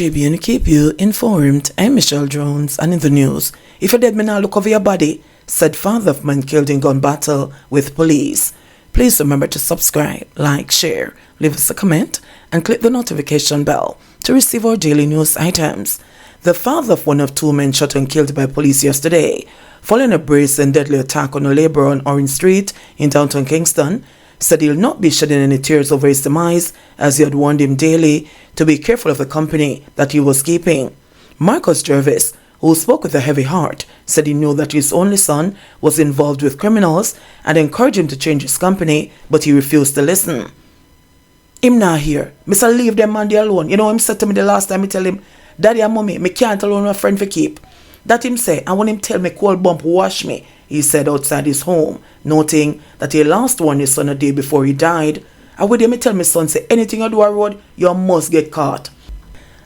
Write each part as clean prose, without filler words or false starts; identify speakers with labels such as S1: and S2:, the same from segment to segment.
S1: JBN keep you informed. I'm Michelle Jones, and in the news, if you're dead, me now look over your body, said father of man killed in gun battle with police. Please remember to subscribe, like, share, leave us a comment, and click the notification bell to receive our daily news items. The father of one of two men shot and killed by police yesterday, following a brazen deadly attack on a laborer on Orange Street in downtown Kingston, said he'll not be shedding any tears over his demise, as he had warned him daily to be careful of the company that he was keeping. Marcus Jervis, who spoke with a heavy heart, said he knew that his only son was involved with criminals and encouraged him to change his company, but he refused to listen. Him not here. Mr. Leave them man there alone. You know him said to me the last time, I tell him, Daddy and Mommy, me can't alone my friend for keep. That him say, I want him tell me cold bump wash me, he said outside his home, noting that he last warned his son a day before he died. I would me tell my son, say, anything you do a road, you must get caught.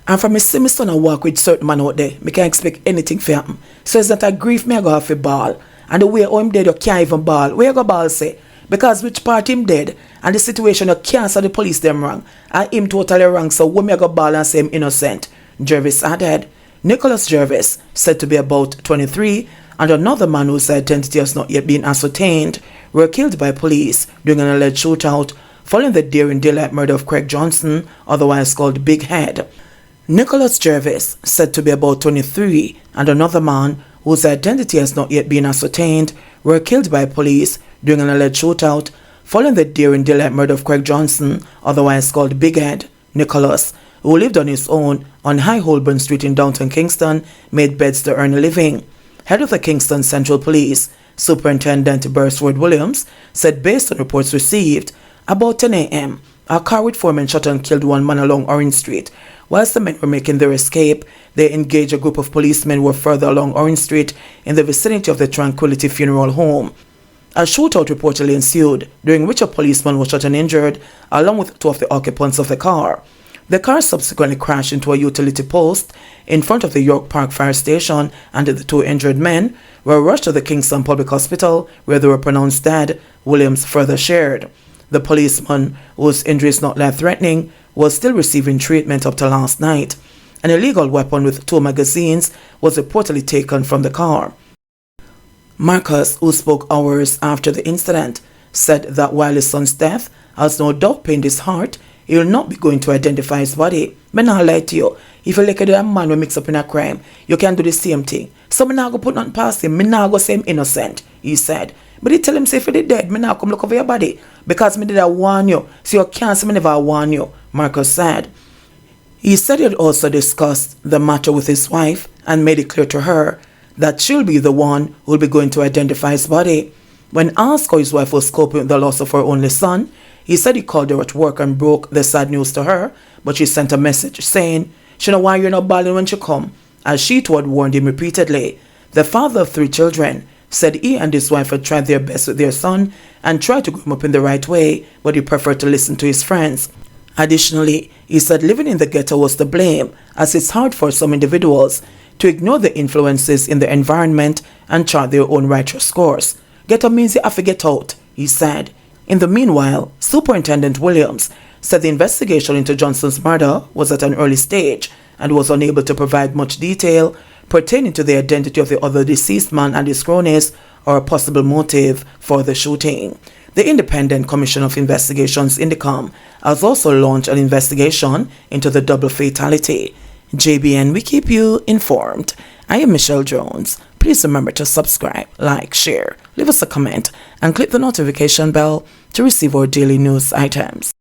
S1: And from me see my son I walk with certain man out there, me can't expect anything for him. So it's that a grief me I go have a ball. And the way how him dead, you can't even ball. Where you go ball say? Because which part him dead, and the situation you can't say the police them wrong, and him totally wrong, so when me I go ball and say him innocent, Jervis added. Nicholas Jervis, said to be about 23, and another man whose identity has not yet been ascertained, were killed by police during an alleged shootout following the daring daylight murder of Craig Johnson, otherwise called Big Head. Nicholas Jervis, said to be about 23, and another man whose identity has not yet been ascertained, were killed by police during an alleged shootout following the daring daylight murder of Craig Johnson, otherwise called Big Head. Nicholas, who lived on his own on High Holborn Street in downtown Kingston, made beds to earn a living. Head of the Kingston Central Police, Superintendent Burswood Williams, said based on reports received, about 10 a.m., a car with 4 men shot and killed one man along Orange Street. Whilst the men were making their escape, they engaged a group of policemen who were further along Orange Street in the vicinity of the Tranquility Funeral Home. A shootout reportedly ensued, during which a policeman was shot and injured, along with 2 of the occupants of the car. The car subsequently crashed into a utility post in front of the York Park Fire Station, and the 2 injured men were rushed to the Kingston Public Hospital, where they were pronounced dead, Williams further shared. The policeman, whose injuries not life-threatening, was still receiving treatment up to last night. An illegal weapon with 2 magazines was reportedly taken from the car. Marcus, who spoke hours after the incident, said that while his son's death has no doubt pained his heart, he will not be going to identify his body. Me not lie to you. If you look at a man who mix up in a crime, you can do the same thing. So me not go put nothing past him. Me not go say him innocent, he said. But he tell him say if he dead, me not come look over your body. Because me did I warn you. So you can't say me never warn you, Marcus said. He said he had also discussed the matter with his wife and made it clear to her that she'll be the one who will be going to identify his body. When asked how his wife was coping with the loss of her only son, he said he called her at work and broke the sad news to her, but she sent a message saying she know why you're not bawling when she come, as she too had warned him repeatedly. The father of 3 children said he and his wife had tried their best with their son and tried to grow him up in the right way, but he preferred to listen to his friends. Additionally, he said living in the ghetto was to blame, as it's hard for some individuals to ignore the influences in the environment and chart their own righteous course. Ghetto means you have to get out, he said. In the meanwhile, Superintendent Williams said the investigation into Johnson's murder was at an early stage and was unable to provide much detail pertaining to the identity of the other deceased man and his cronies or a possible motive for the shooting. The Independent Commission of Investigations, INDECOM, has also launched an investigation into the double fatality. JBN, we keep you informed. I am Michelle Jones. Please remember to subscribe, like, share, leave us a comment, and click the notification bell to receive our daily news items.